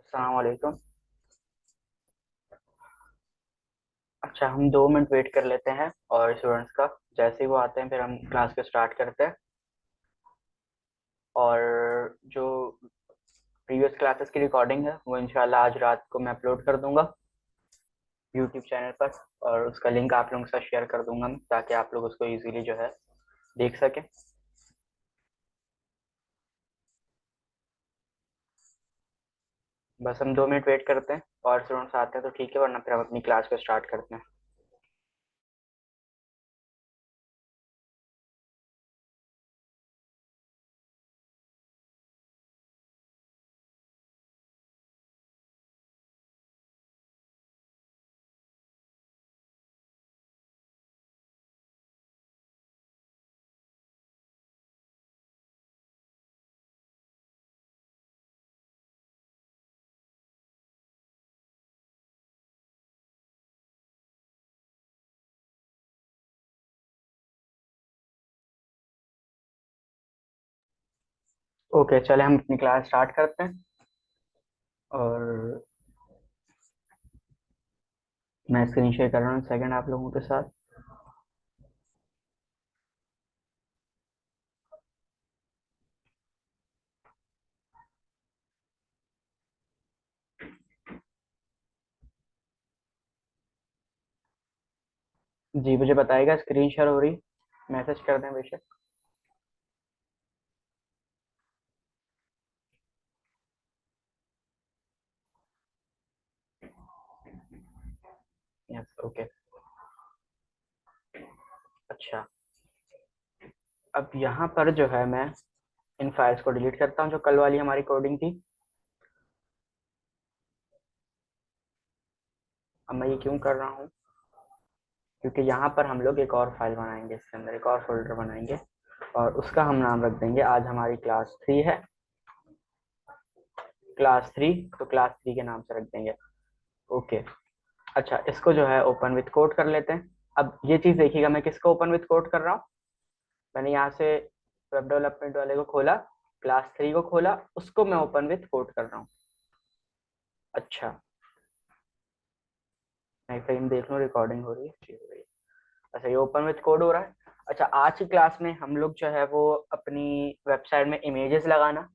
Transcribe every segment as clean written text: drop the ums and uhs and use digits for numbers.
अस्सलाम वालेकुम। अच्छा, हम 2 मिनट वेट कर लेते हैं और स्टूडेंट्स का जैसे ही वो आते हैं फिर हम क्लास को स्टार्ट करते हैं। और जो प्रीवियस क्लासेस की रिकॉर्डिंग है वो इंशाल्लाह आज रात को मैं अपलोड कर दूंगा यूट्यूब चैनल पर। और उसका लिंक आप लोगों के साथ शेयर कर दूंगा मैं, ताकि आप लोग उसको इजीली जो है देख सकें। बस हम 2 मिनट वेट करते हैं और स्टूडेंट्स आते हैं तो ठीक है, वरना फिर हम अपनी क्लास को स्टार्ट करते हैं। ओके, चले हम अपनी क्लास स्टार्ट करते हैं। और मैं स्क्रीन शेयर कर रहा हूँ सेकंड आप लोगों के साथ। जी, मुझे बताइएगा स्क्रीन शेयर हो रही, मैसेज कर दें बेशक। Yes, okay. अच्छा, अब यहाँ पर जो है मैं इन फाइल्स को डिलीट करता हूँ जो कल वाली हमारी कोडिंग थी। अब मैं ये क्यों कर रहा हूँ, क्योंकि यहाँ पर हम लोग एक और फाइल बनाएंगे, इसके अंदर एक और फोल्डर बनाएंगे और उसका हम नाम रख देंगे, आज हमारी क्लास 3 है, क्लास 3। तो क्लास 3 के नाम से रख देंगे। ओके। अच्छा, इसको जो है ओपन विथ कोड कर लेते हैं। अब ये चीज़ देखिएगा, मैं किसको ओपन विथ कोड कर रहा हूँ। मैंने यहाँ से वेब डेवलपमेंट वाले को खोला, क्लास 3 को खोला, उसको मैं ओपन विथ कोड कर रहा हूँ। अच्छा, मैं फ्रेम देख लूँ, रिकॉर्डिंग हो रही है, ठीक हो रही है। अच्छा, ये ओपन विथ कोड हो रहा है। अच्छा, आज की क्लास में हम लोग जो है वो अपनी वेबसाइट में इमेजेस लगाना,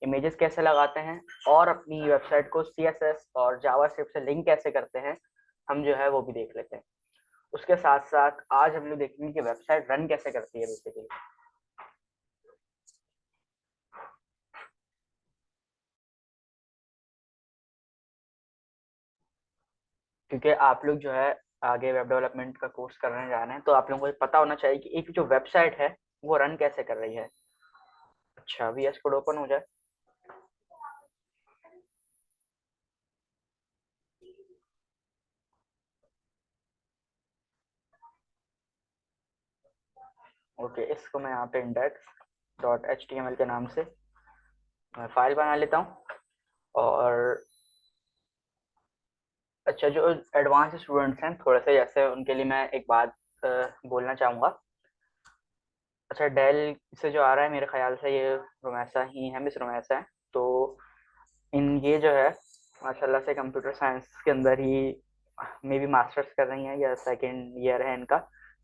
इमेजेस कैसे लगाते हैं और अपनी वेबसाइट को सीएसएस और जावास्क्रिप्ट से लिंक कैसे करते हैं, हम जो है वो भी देख लेते हैं। उसके साथ साथ आज हम लोग देखेंगे कि वेबसाइट रन कैसे करती है बेसिकली। क्योंकि आप लोग जो है आगे वेब डेवलपमेंट का कोर्स करने जा रहे हैं, तो आप लोगों को ये पता होना चाहिए कि एक जो वेबसाइट है वो रन कैसे कर रही है। अच्छा, वीएस कोड ओपन हो जाए। ओके, इसको मैं यहाँ पे index.html के नाम से फाइल बना लेता हूँ। और अच्छा, जो एडवांस स्टूडेंट्स हैं थोड़े से, जैसे उनके लिए मैं एक बात बोलना चाहूँगा। अच्छा, डेल से जो आ रहा है मेरे ख्याल से ये रोमैसा ही है, मिस रोमैसा है। तो इन ये जो है माशाल्लाह से कंप्यूटर साइंस के अंदर ही मे भी मास्टर्स कर रही हैं या सेकेंड ईयर है इनका,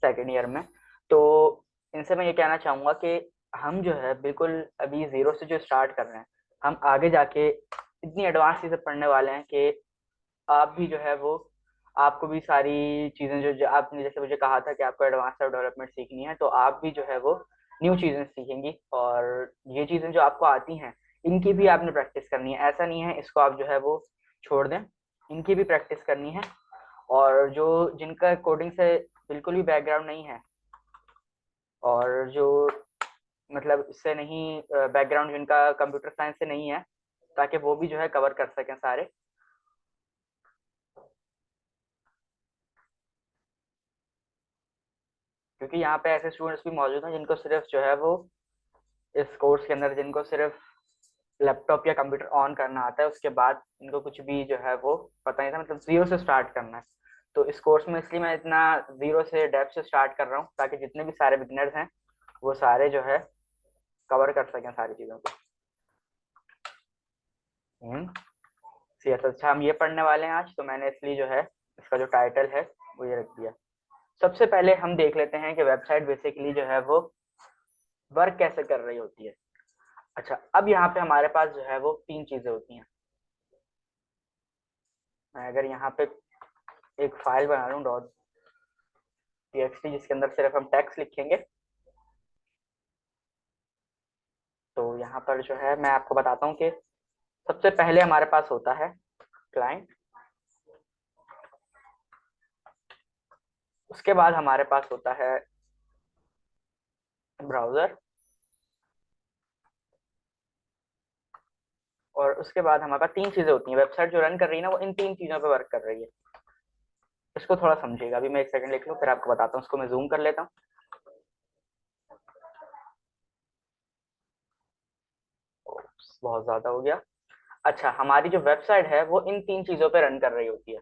सेकेंड ईयर में। तो इनसे मैं ये कहना चाहूँगा कि हम जो है बिल्कुल अभी ज़ीरो से जो स्टार्ट कर रहे हैं, हम आगे जाके इतनी एडवांस चीज़ें पढ़ने वाले हैं कि आप भी जो है वो, आपको भी सारी चीज़ें जो जो आपने जैसे मुझे कहा था कि आपको एडवांस वेब डेवलपमेंट सीखनी है, तो आप भी जो है वो न्यू चीज़ें सीखेंगी। और ये चीज़ें जो आपको आती हैं इनकी भी आपने प्रैक्टिस करनी है, ऐसा नहीं है इसको आप जो है वो छोड़ दें, इनकी भी प्रैक्टिस करनी है। और जो जिनका कोडिंग से बिल्कुल भी बैकग्राउंड नहीं है और जो मतलब इससे नहीं बैकग्राउंड जिनका कंप्यूटर साइंस से नहीं है, ताकि वो भी जो है कवर कर सकें सारे। क्योंकि यहाँ पे ऐसे स्टूडेंट्स भी मौजूद हैं जिनको सिर्फ जो है वो इस कोर्स के अंदर जिनको सिर्फ लैपटॉप या कंप्यूटर ऑन करना आता है, उसके बाद इनको कुछ भी जो है वो पता नहीं था, मतलब जीरो से स्टार्ट करना है। तो इस कोर्स में इसलिए मैं इतना जीरो से डेप्थ से स्टार्ट कर रहा हूँ, ताकि जितने भी सारे बिगनर्स हैं वो सारे जो है कवर कर सकें सारी चीज़ों को। CSS। अच्छा, हम ये पढ़ने वाले हैं आज, तो मैंने इसलिए जो है इसका जो टाइटल है वो ये रख दिया। सबसे पहले हम देख लेते हैं कि वेबसाइट बेसिकली जो है वो वर्क कैसे कर रही होती है। अच्छा, अब यहाँ पे हमारे पास जो है वो तीन चीजें होती हैं। मैं अगर यहाँ पे एक फाइल बना लूँ .txt, जिसके अंदर सिर्फ हम टेक्स्ट लिखेंगे, तो यहाँ पर जो है मैं आपको बताता हूँ कि सबसे पहले हमारे पास होता है क्लाइंट, उसके बाद हमारे पास होता है ब्राउजर, और उसके बाद हमारे पास तीन चीजें होती हैं। वेबसाइट जो रन कर रही है ना, वो इन तीन चीजों पे वर्क कर रही है। इसको थोड़ा समझिएगा, अभी मैं एक सेकंड लिख लूँ फिर आपको बताता हूँ। उसको मैं जूम कर लेता हूँ। बहुत ज्यादा हो गया। अच्छा, हमारी जो वेबसाइट है वो इन तीन चीजों पे रन कर रही होती है।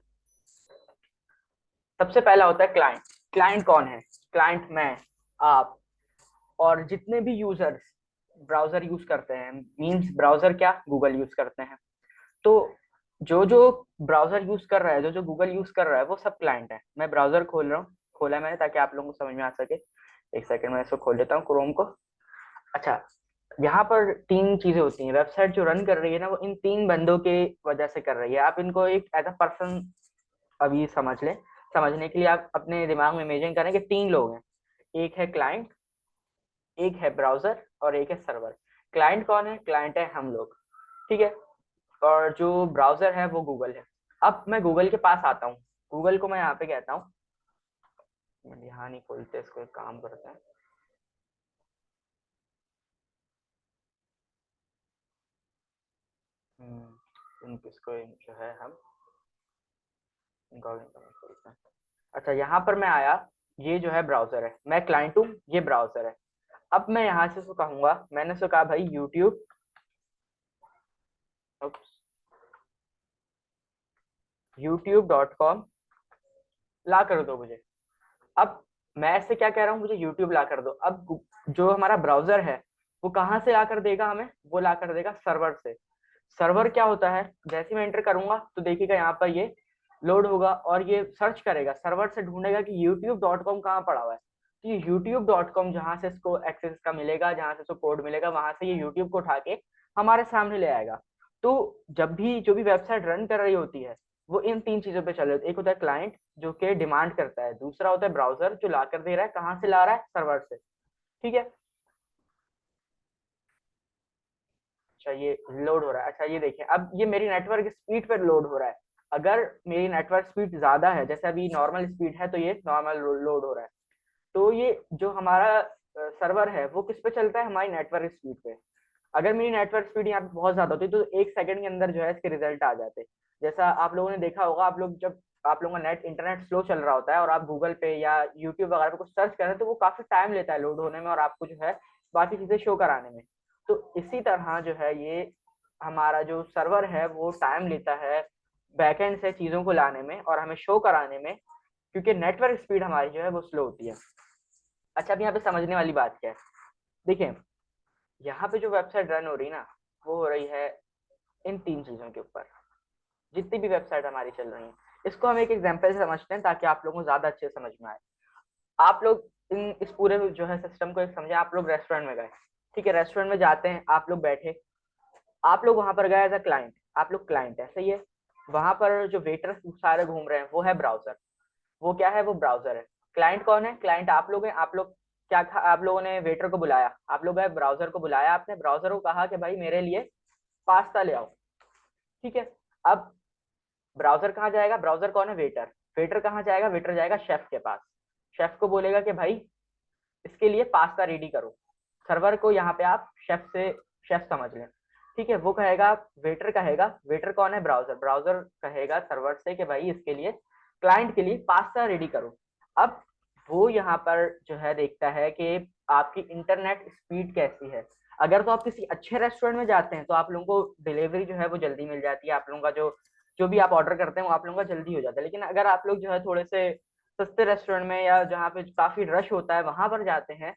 सबसे पहला होता है क्लाइंट। क्लाइंट कौन है? क्लाइंट मैं, आप, और जितने भी यूजर्स ब्राउजर यूज करते हैं। मींस ब्राउजर क्या? गूगल यूज करते हैं। तो जो जो ब्राउजर यूज कर रहा है, जो जो गूगल यूज कर रहा है, वो सब क्लाइंट है। मैं ब्राउजर खोल रहा हूँ, खोला मैंने ताकि आप लोगों को समझ में आ सके। एक सेकंड में इसको खोल लेता हूँ, क्रोम को। अच्छा, यहाँ पर तीन चीजें होती हैं। वेबसाइट जो रन कर रही है ना, वो इन तीन बंदों के वजह से कर रही है। आप इनको एक एज अ पर्सन अभी समझ लें। समझने के लिए आप अपने दिमाग में इमेजिन करें कि तीन लोग हैं। एक है क्लाइंट, एक है ब्राउजर, और एक है सर्वर। क्लाइंट कौन है? क्लाइंट है हम लोग, ठीक है। और जो ब्राउजर है वो गूगल है। अब मैं गूगल के पास आता हूँ। गूगल को मैं यहाँ पे कहता हूँ, यहाँ नहीं खोलते, इसको एक काम करते हैं। इसको जो है हम इनकॉग्निटो में खोलते हैं। अच्छा, यहाँ पर मैं आया, ये जो है ब्राउजर है, मैं क्लाइंट हूँ, ये ब्राउजर है। अब मैं यहाँ से उसको कहूंगा, मैंने उसको कहा भाई यूट्यूब, youtube.com ला कर दो मुझे। अब मैं ऐसे क्या कह रहा हूँ, मुझे यूट्यूब ला कर दो। अब जो हमारा ब्राउजर है वो कहाँ से ला कर देगा हमें? वो ला कर देगा सर्वर से। सर्वर क्या होता है? जैसे ही मैं एंटर करूंगा तो देखिएगा यहाँ पर ये लोड होगा और ये सर्च करेगा, सर्वर से ढूंढेगा कि youtube.com कहाँ पड़ा हुआ है। तो ये youtube.com जहां से इसको एक्सेस का मिलेगा, जहां से इसको कोड मिलेगा, वहां से ये यूट्यूब को उठा के हमारे सामने ले आएगा। तो जब भी जो भी वेबसाइट रन कर रही होती है, वो इन तीन चीजों पे चल रही होती है। एक होता है क्लाइंट जो कि डिमांड करता है, दूसरा होता है ब्राउजर जो ला कर दे रहा है, कहाँ से ला रहा है? सर्वर से, ठीक है। अच्छा, ये लोड हो रहा है। अच्छा, ये देखिए, अब ये मेरी नेटवर्क स्पीड पर लोड हो रहा है। अगर मेरी नेटवर्क स्पीड ज्यादा है, जैसे अभी नॉर्मल स्पीड है, तो ये नॉर्मल लोड हो रहा है। तो ये जो हमारा सर्वर है वो किस पे चलता है? हमारी नेटवर्क स्पीड पे। अगर मेरी नेटवर्क स्पीड यहाँ पे बहुत ज्यादा होती तो एक सेकंड के अंदर जो है इसके रिजल्ट आ जाते। जैसा आप लोगों ने देखा होगा, आप लोग जब आप लोगों का नेट इंटरनेट स्लो चल रहा होता है और आप गूगल पे या यूट्यूब वगैरह पे कुछ सर्च करें, तो वो काफी टाइम लेता है लोड होने में और आपको जो है बाकी चीजें शो कराने में। तो इसी तरह जो है ये हमारा जो सर्वर है वो टाइम लेता है बैकएंड से चीजों को लाने में और हमें शो कराने में, क्योंकि नेटवर्क स्पीड हमारी जो है वो स्लो होती है। अच्छा, अब यहाँ पे समझने वाली बात क्या है? देखिए, यहाँ पे जो वेबसाइट रन हो रही है ना, वो हो रही है इन तीन चीजों के ऊपर। जितनी भी वेबसाइट हमारी चल रही है, इसको हम एक एग्जांपल से समझते हैं ताकि आप लोगों को ज्यादा अच्छे समझ में आए। आप लोग इस पूरे जो है सिस्टम को एक समझे। आप लोग रेस्टोरेंट में गए, ठीक है। रेस्टोरेंट में जाते हैं, आप लोग बैठे, आप लोग वहां पर गए एज अ क्लाइंट। आप लोग क्लाइंट है, सही है। वहां पर जो वेटर सारे घूम रहे हैं वो है ब्राउजर। वो क्या है? वो ब्राउजर है। क्लाइंट कौन है? क्लाइंट आप लोग हैं। आप लोग क्या आप लोगों ने वेटर को बुलाया, आप लोग गए ब्राउजर को बुलाया, आपने ब्राउजर को कहा कि भाई मेरे लिए पास्ता ले आओ, ठीक है। अब ब्राउजर कहाँ जाएगा? ब्राउजर कौन है? वेटर। वेटर कहाँ जाएगा? वेटर जाएगा शेफ के पास। शेफ को बोलेगा कि भाई इसके लिए पास्ता रेडी करो। सर्वर को यहाँ पे आप शेफ से शेफ समझ लें, ठीक है। वो कहेगा, वेटर कहेगा, वेटर कौन है? ब्राउजर। ब्राउजर कहेगा सर्वर से कि भाई इसके लिए, क्लाइंट के लिए पास्ता रेडी करो। अब वो यहाँ पर जो है देखता है कि आपकी इंटरनेट स्पीड कैसी है। अगर तो आप किसी अच्छे रेस्टोरेंट में जाते हैं तो आप लोगों को डिलीवरी जो है वो जल्दी मिल जाती है। आप लोगों का जो जो भी आप ऑर्डर करते हैं वो आप लोगों का जल्दी हो जाता है। लेकिन अगर आप लोग जो है थोड़े से सस्ते रेस्टोरेंट में या जहाँ पे काफी रश होता है वहां पर जाते हैं,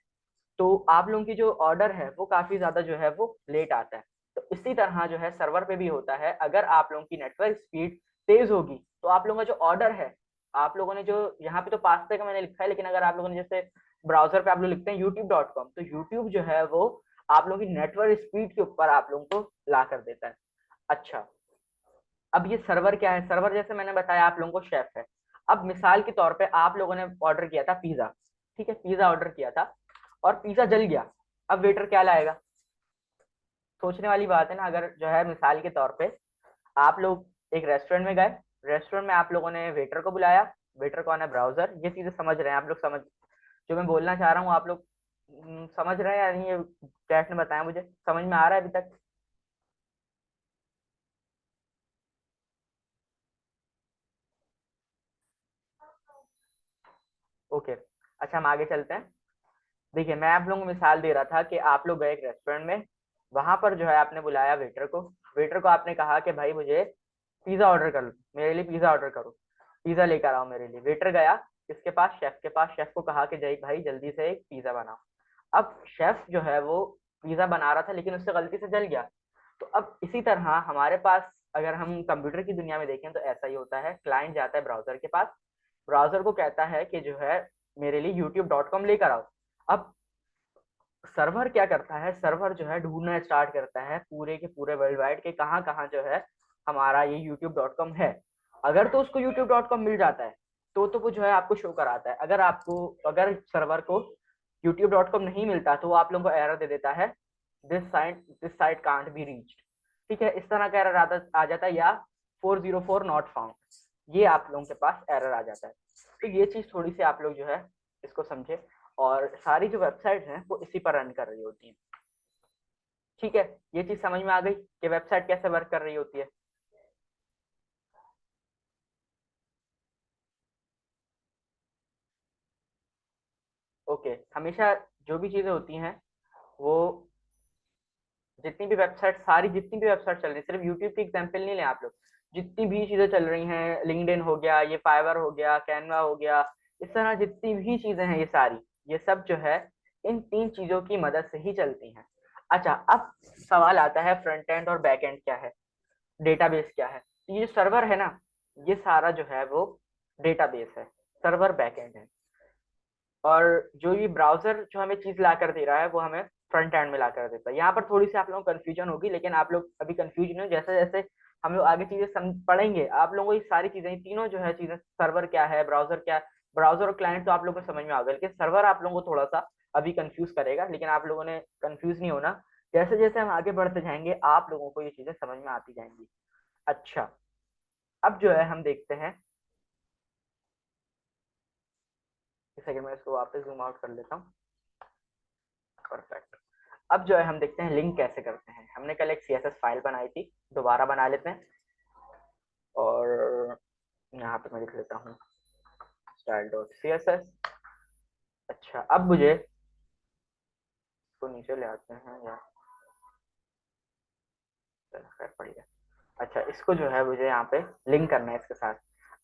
तो आप लोगों की जो ऑर्डर है वो काफी ज्यादा जो है वो लेट आता है। तो इसी तरह जो है सर्वर पे भी होता है, अगर आप लोगों की नेटवर्क स्पीड तेज होगी तो आप लोगों का जो ऑर्डर है, आप लोगों ने जो यहाँ पे तो पास्ते का मैंने लिखा है, लेकिन अगर आप लोगों ने जैसे ब्राउजर पे आप लोग लिखते हैं youtube.com, तो यूट्यूब जो है वो आप लोगों की नेटवर्क स्पीड के ऊपर आप लोगों को ला कर देता है। अच्छा, अब ये सर्वर क्या है? सर्वर जैसे मैंने बताया आप लोगों को शेफ है। अब मिसाल के तौर पे आप लोगों ने ऑर्डर किया था पिज्जा, ठीक है, पिज्जा ऑर्डर किया था और पिज्जा जल गया। अब वेटर क्या लाएगा? सोचने वाली बात है ना। अगर जो है मिसाल के तौर पे आप लोग एक रेस्टोरेंट में गए, रेस्टोरेंट में आप लोगों ने वेटर को बुलाया, वेटर कौन है? ब्राउजर। ये चीजें समझ रहे हैं आप लोग? समझ जो मैं बोलना चाह रहा हूँ आप लोग समझ रहे हैं या नहीं? ये चैट ने बताया, मुझे समझ में आ रहा है अभी तक? ओके, अच्छा हम आगे चलते हैं। देखिए, मैं आप लोगों को मिसाल दे रहा था कि आप लोग गए एक रेस्टोरेंट में, वहां पर जो है आपने बुलाया वेटर को। वेटर को आपने कहा कि भाई मुझे पिज्जा ऑर्डर कर लो, मेरे लिए पिज्जा ऑर्डर करो, पिज्जा लेकर आओ मेरे लिए। वेटर गया किसके पास? शेफ के पास। शेफ को कहा कि जय भाई जल्दी से एक पिज्जा बनाओ। अब शेफ जो है वो पिज्जा बना रहा था, लेकिन उससे गलती से जल गया। तो अब इसी तरह हमारे पास, अगर हम कंप्यूटर की दुनिया में देखें तो ऐसा ही होता है। क्लाइंट जाता है ब्राउजर के पास, ब्राउजर को कहता है कि जो है मेरे लिए youtube.com लेकर आओ। अब सर्वर क्या करता है? सर्वर जो है ढूंढना स्टार्ट करता है पूरे के पूरे वर्ल्ड वाइड के कहाँ कहाँ जो है हमारा ये youtube.com है। अगर तो उसको youtube.com मिल जाता है तो वो जो है आपको शो कराता है। अगर आपको, अगर सर्वर को youtube.com नहीं मिलता तो वो आप लोगों को एरर दे देता है, this site can't be reached. ठीक है, इस तरह का एरर आ जाता है, या 404 नॉट फाउंड, ये आप लोगों के पास एरर आ जाता है। तो ये चीज थोड़ी सी आप लोग जो है इसको समझे। और सारी जो वेबसाइट हैं वो इसी पर रन कर रही होती हैं। ठीक है, ये चीज समझ में आ गई कि वेबसाइट कैसे वर्क कर रही होती है। ओके, हमेशा जो भी चीजें होती हैं वो, जितनी भी वेबसाइट, सारी जितनी भी वेबसाइट चल रही है, सिर्फ यूट्यूब की एग्जांपल नहीं लें आप लोग, जितनी भी चीजें चल रही हैं, लिंक्डइन हो गया, ये फाइवर हो गया, कैनवा हो गया, इस तरह जितनी भी चीजें हैं ये सारी, ये सब जो है इन तीन चीजों की मदद से ही चलती हैं। अच्छा, अब सवाल आता है फ्रंट एंड और बैक एंड क्या है, डेटाबेस क्या है? तो ये जो सर्वर है ना, ये सारा जो है वो डेटाबेस है, सर्वर बैक एंड है। और जो ये ब्राउजर जो हमें चीज ला कर दे रहा है वो हमें फ्रंट एंड में ला कर देता है। यहाँ पर थोड़ी सी आप लोगों को कंफ्यूजन होगी, लेकिन आप लोग अभी कंफ्यूज नहीं हो। जैसे जैसे हम लोग आगे चीजें पढ़ेंगे, आप लोगों को ये सारी चीजें, ये तीनों जो है चीजें, सर्वर क्या है, ब्राउजर क्या, ब्राउजर और क्लाइंट, तो आप लोगों को समझ में आ गया। लेकिन सर्वर आप लोगों को थोड़ा सा अभी कंफ्यूज करेगा, लेकिन आप लोगों ने कंफ्यूज नहीं होना। जैसे जैसे हम आगे बढ़ते जाएंगे आप लोगों को ये चीजें समझ में आती जाएंगी। अच्छा, अब जो है हम देखते हैं, एक सेकंड में इसको वापस जूम आउट कर लेता हूँ। परफेक्ट। अब जो है हम देखते हैं लिंक कैसे करते हैं। हमने कल एक सीएसएस फाइल बनाई थी, दोबारा बना लेते हैं। और यहाँ पे मैं लिख लेता हूँ style.css। अच्छा, अब मुझे इसको नीचे ले आते हैं, या खैर पड़ेगा। अच्छा, इसको जो है मुझे यहाँ पे लिंक करना है इसके साथ।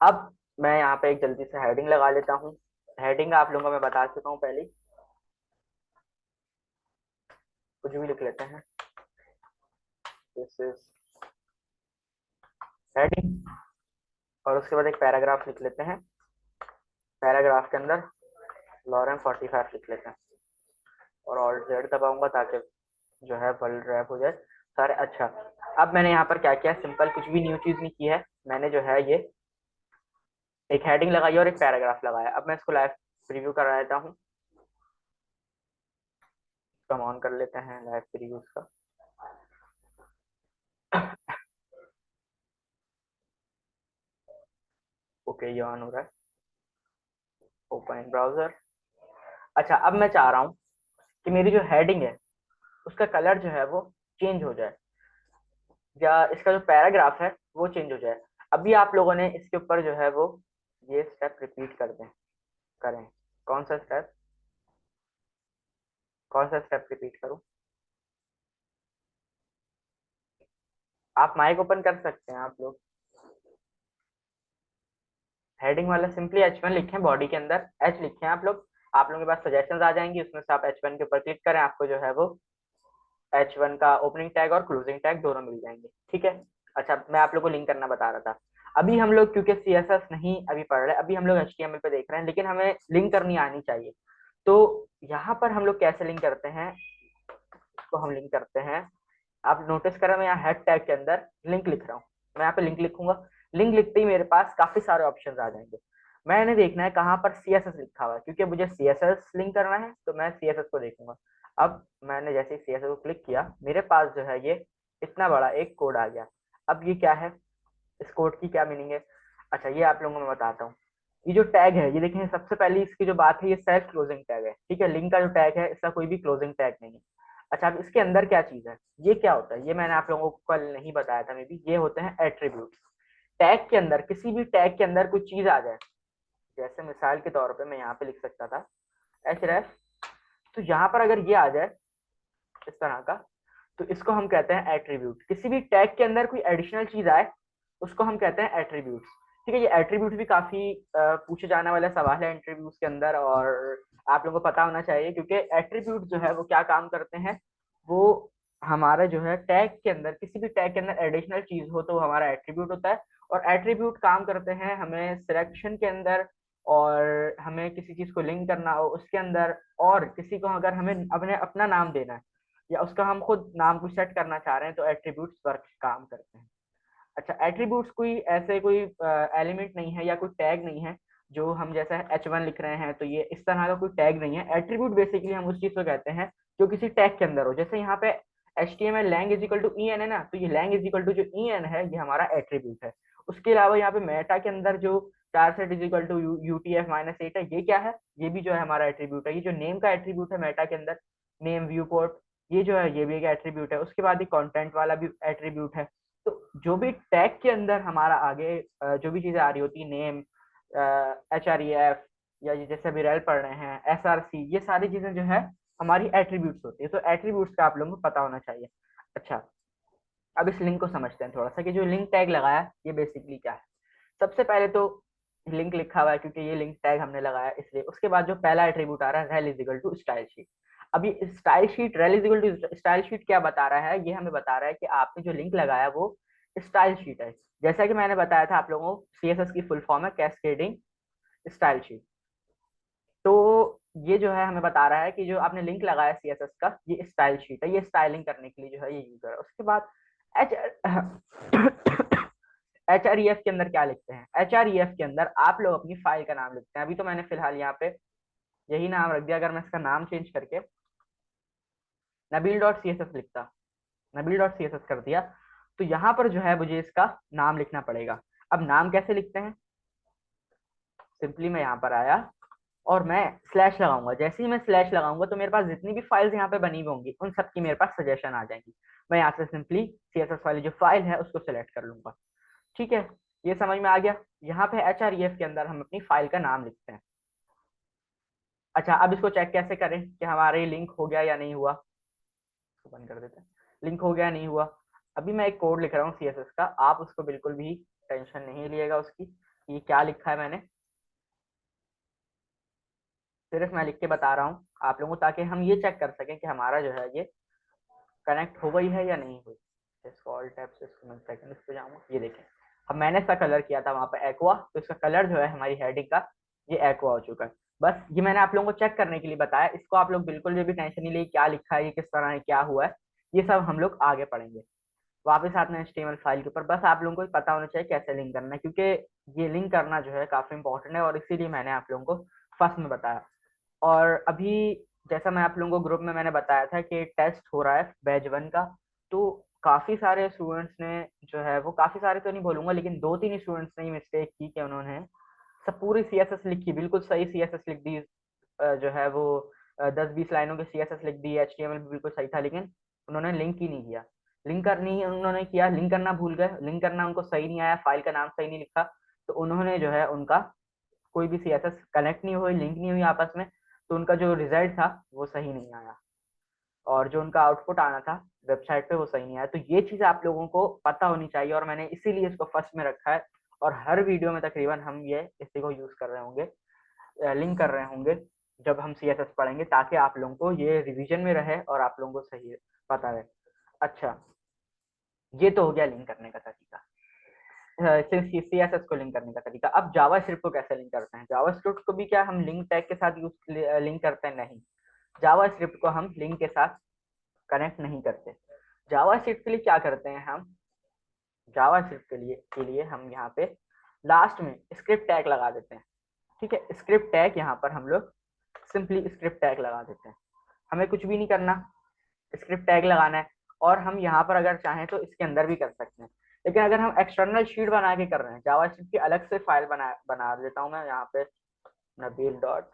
अब मैं यहाँ पे एक जल्दी से हेडिंग लगा लेता हूँ। हेडिंग आप लोगों को मैं बता चुका हूँ पहले, कुछ भी लिख लेते हैं, दिस इज हेडिंग। और उसके बाद एक पैराग्राफ लिख लेते हैं, पैराग्राफ के अंदर लॉरेंट 45 लिख लेते हैं, और ऑल्ट जेड दबाऊंगा ताकि जो है वर्ल्ड रैप हो जाए सारे। अच्छा, अब मैंने यहाँ पर क्या किया, सिंपल, कुछ भी न्यू चीज नहीं की है। मैंने जो है ये एक हेडिंग लगाई और एक पैराग्राफ लगाया। अब मैं इसको लाइव प्रीव्यू करा देता हूँ। कम ऑन कर लेते हैं लाइव प्रीव्यू का। ओके, ये ऑन हो रहा है, ओपन इन ब्राउजर। अच्छा, अब मैं चाह रहा हूँ कि मेरी जो हेडिंग है उसका कलर जो है वो चेंज हो जाए, या इसका जो पैराग्राफ है वो चेंज हो जाए। अभी आप लोगों ने इसके ऊपर जो है वो ये स्टेप रिपीट कर दें, करें। कौन सा स्टेप? कौन सा स्टेप रिपीट करूं? आप माइक ओपन कर सकते हैं आप लोग। हेडिंग वाला सिंपली H1 लिखें, बॉडी के अंदर H लिखें आप लोग। आप लोगों के पास सजेशंस आ जाएंगी, उसमें से आप H1 के ऊपर क्लिक करें, आपको जो है वो H1 का ओपनिंग टैग और क्लोजिंग टैग दोनों मिल जाएंगे, ठीक है। अच्छा, मैं आप लोग को लिंक करना बता रहा था। अभी हम लोग क्योंकि CSS नहीं अभी पढ़ रहे, अभी हम लोग HTML पे देख रहे हैं, लेकिन हमें लिंक करनी आनी चाहिए। तो यहाँ पर हम लोग कैसे लिंक करते हैं, तो हम लिंक करते हैं, आप नोटिस करें मैं यहाँ हेड टैग के अंदर लिंक लिख रहा हूँ। मैं यहाँ पे लिंक लिखूंगा, लिंक लिखते ही मेरे पास काफी सारे ऑप्शंस आ जाएंगे। मैंने देखना है कहाँ पर CSS लिखा हुआ है, क्योंकि मुझे CSS लिंक करना है, तो मैं CSS को देखूंगा। अब मैंने जैसे CSS को क्लिक किया, मेरे पास जो है ये इतना बड़ा एक कोड आ गया। अब ये क्या है, इस कोड की क्या मीनिंग है? अच्छा, ये आप लोगों को मैं बताता हूँ। ये जो टैग है, ये देखें, सबसे पहले इसकी जो बात है, ये सेल्फ क्लोजिंग टैग है, ठीक है। लिंक का जो टैग है, इसका कोई भी क्लोजिंग टैग नहीं है। अच्छा, अब इसके अंदर क्या चीज है, ये क्या होता है, ये मैंने आप लोगों को कल नहीं बताया था मे बी। ये होते हैं एट्रीब्यूट। टैग के अंदर, किसी भी टैग के अंदर कोई चीज आ जाए, जैसे मिसाल के तौर पे मैं यहाँ पे लिख सकता था href, तो यहाँ पर अगर ये आ जाए इस तरह का, तो इसको हम कहते हैं एट्रीब्यूट। किसी भी टैग के अंदर कोई एडिशनल चीज आए, उसको हम कहते हैं एट्रीब्यूट, ठीक है। ये एट्रीब्यूट भी काफी पूछे जाने वाला सवाल है एट्रीब्यूट के अंदर, और आप लोगों को पता होना चाहिए, क्योंकि एट्रीब्यूट जो है वो क्या काम करते हैं, वो हमारा जो है टैग के अंदर, किसी भी टैग के अंदर एडिशनल चीज हो तो वो हमारा एट्रीब्यूट होता है। और एट्रीब्यूट काम करते हैं हमें सिलेक्शन के अंदर, और हमें किसी चीज को लिंक करना हो उसके अंदर, और किसी को अगर हमें अपने अपना नाम देना है, या उसका हम खुद नाम को सेट करना चाह रहे हैं, तो एट्रीब्यूट्स वर्क काम करते हैं। अच्छा, एट्रीब्यूट्स कोई ऐसे कोई एलिमेंट नहीं है या कोई टैग नहीं है, जो हम जैसे H1 लिख रहे हैं तो ये इस तरह का कोई टैग नहीं है। एट्रीब्यूट बेसिकली हम उस चीज को कहते हैं जो किसी टैग के अंदर हो। जैसे यहाँ पे HTML lang is equal to en है ना, तो ये lang इज इक्वल टू जो en है, ये हमारा एट्रीब्यूट है। उसके अलावा यहाँ पे मेटा के अंदर जो 4 set is equal to UTF-8 है, ये क्या है, ये भी जो है हमारा एट्रीब्यूट है। ये जो नेम का एट्रीब्यूट है मेटा के अंदर, नेम व्यू पोर्ट, ये जो है ये भी एक एट्रीब्यूट है। उसके बाद ये कंटेंट वाला भी एट्रीब्यूट है। तो जो भी टैग के अंदर हमारा आगे जो भी चीजें आ रही होती है, नेम, href, या ये जैसे अभी रेल पढ़ रहे हैं src, ये सारी चीजें जो है हमारी एट्रीब्यूट्स होती है। तो एट्रीब्यूट्स का आप लोगों को पता होना चाहिए। अच्छा, अब इस लिंक को समझते हैं थोड़ा सा, कि जो लिंक टैग लगाया ये बेसिकली क्या है। सबसे पहले तो लिंक लिखा हुआ है क्योंकि ये लिंक टैग हमने लगाया इसलिए। उसके बाद जो पहला एट्रीब्यूट आ रहा है, rel is equal to stylesheet. अभी stylesheet, rel is equal to stylesheet क्या बता रहा है, ये हमें बता रहा है कि आपने जो लिंक लगाया वो स्टाइल शीट है। जैसा कि मैंने बताया था आप लोगों को, CSS की फुल फॉर्म है कैस्केडिंग स्टाइल शीट। तो ये जो है हमें बता रहा है कि जो आपने लिंक लगाया CSS का, ये स्टाइल शीट है, ये स्टाइलिंग करने के लिए जो है ये यूज है। उसके बाद HREF के अंदर क्या लिखते हैं, HREF के अंदर आप लोग अपनी फाइल का नाम लिखते हैं। अभी तो मैंने फिलहाल यहाँ पे यही नाम रख दिया। अगर मैं इसका नाम चेंज करके nabil.css लिखता, nabil.css कर दिया, तो यहाँ पर जो है मुझे इसका नाम लिखना पड़ेगा। अब नाम कैसे लिखते हैं, सिंपली मैं यहाँ पर आया और मैं स्लैश लगाऊंगा। जैसे ही मैं स्लैश लगाऊंगा तो मेरे पास जितनी भी फाइल्स यहाँ पे बनी हुई होंगी, उन सबकी मेरे पास सजेशन आ जाएंगी। मैं यहाँ से सिंपली CSS वाली जो फाइल है उसको सिलेक्ट कर लूंगा, ठीक है। ये समझ में आ गया। यहाँ पे HREF के अंदर हम अपनी फाइल का नाम लिखते हैं। अच्छा, अब इसको चेक कैसे करें कि हमारा ये लिंक हो गया या नहीं हुआ, इसको बंद कर देते हैं। लिंक हो गया नहीं हुआ, अभी मैं एक कोड लिख रहा हूँ CSS का, आप उसको बिल्कुल भी टेंशन नहीं लिएगा उसकी, ये क्या लिखा है मैंने, सिर्फ मैं लिख के बता रहा हूँ आप लोगों को, ताकि हम ये चेक कर सकें कि हमारा जो है ये कनेक्ट हो गई है या नहीं हुई। टैब से मैं सेकंड इस पे जाऊंगा, ये देखें, अब मैंने इसका कलर किया था वहां पे एक्वा, तो इसका कलर जो है हमारी हेडिंग का ये एक्वा हो चुका है। बस ये मैंने आप लोगों को चेक करने के लिए बताया, इसको आप लोग बिल्कुल भी टेंशन नहीं लिए क्या लिखा है, ये किस तरह है, क्या हुआ है, ये सब हम लोग आगे पढ़ेंगे। वापस आते हैं HTML फाइल के ऊपर। बस आप लोगों को पता होना चाहिए कैसे लिंक करना है, क्योंकि ये लिंक करना जो है काफी इंपॉर्टेंट है, और इसीलिए मैंने आप लोगों को फर्स्ट में बताया। और अभी जैसा मैं आप लोगों को ग्रुप में मैंने बताया था कि टेस्ट हो रहा है बैच 1 का, तो काफी सारे स्टूडेंट्स ने जो है वो, काफी सारे तो नहीं बोलूंगा, लेकिन 2-3 स्टूडेंट्स ने मिस्टेक की कि उन्होंने सब पूरी CSS लिखी, बिल्कुल सही CSS लिख दी, जो है वो 10-20 लाइनों की CSS लिख दी, HTML भी बिल्कुल सही था, लेकिन उन्होंने लिंक ही नहीं किया। लिंक करनी उन्होंने किया, लिंक करना भूल गए, लिंक करना उनको सही नहीं आया, फाइल का नाम सही नहीं लिखा, तो उन्होंने जो है उनका कोई भी CSS कनेक्ट नहीं हुई, लिंक नहीं हुई आपस में, तो उनका जो रिजल्ट था वो सही नहीं आया, और जो उनका आउटपुट आना था वेबसाइट पे वो सही नहीं आया। तो ये चीज आप लोगों को पता होनी चाहिए, और मैंने इसीलिए इसको फर्स्ट में रखा है, और हर वीडियो में तकरीबन हम ये इसी को यूज कर रहे होंगे, लिंक कर रहे होंगे। जब हम CSS पढ़ेंगे, ताकि आप लोगों को ये रिवीजन में रहे और आप लोगों को सही पता रहे। अच्छा, ये तो हो गया लिंक करने का तरीका, CSS को लिंक करने का तरीका। अब जावास्क्रिप्ट को कैसे लिंक करते हैं? जावास्क्रिप्ट को भी क्या हम लिंक टैग के साथ यूज लिंक करते हैं? नहीं, जावास्क्रिप्ट को हम लिंक के साथ कनेक्ट नहीं करते। जावास्क्रिप्ट के लिए क्या करते हैं हम? जावास्क्रिप्ट के लिए हम यहाँ पे लास्ट में स्क्रिप्ट टैग लगा देते हैं। ठीक है, स्क्रिप्ट टैग यहाँ पर हम लोग सिंपली स्क्रिप्ट टैग लगा देते हैं। हमें कुछ भी नहीं करना, स्क्रिप्ट टैग लगाना है। और हम यहाँ पर अगर चाहें तो इसके अंदर भी कर सकते हैं, लेकिन अगर हम एक्सटर्नल शीट बना के कर रहे हैं, जावास्क्रिप्ट की अलग से फाइल बना देता हूँ मैं यहाँ पे, nabil.js।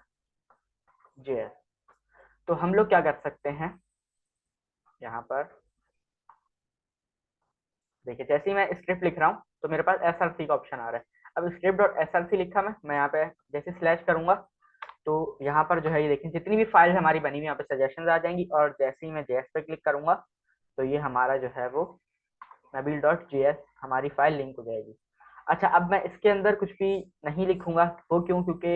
तो हम लोग क्या कर सकते हैं यहाँ पर, देखिए जैसे ही मैं स्क्रिप्ट लिख रहा हूँ तो मेरे पास SRC का ऑप्शन आ रहा है। अब स्क्रिप्ट डॉट SRC लिखा मैं यहाँ पे जैसे स्लैश करूंगा तो यहाँ पर जो है ये देखें जितनी भी फाइल हमारी बनी हुई यहाँ पे सजेशन आ जाएंगी, और जैसे ही मैं JS पे क्लिक करूंगा तो ये हमारा जो है वो nabil.js हमारी फाइल लिंक हो जाएगी। अच्छा, अब मैं इसके अंदर कुछ भी नहीं लिखूंगा, वो क्यों? क्योंकि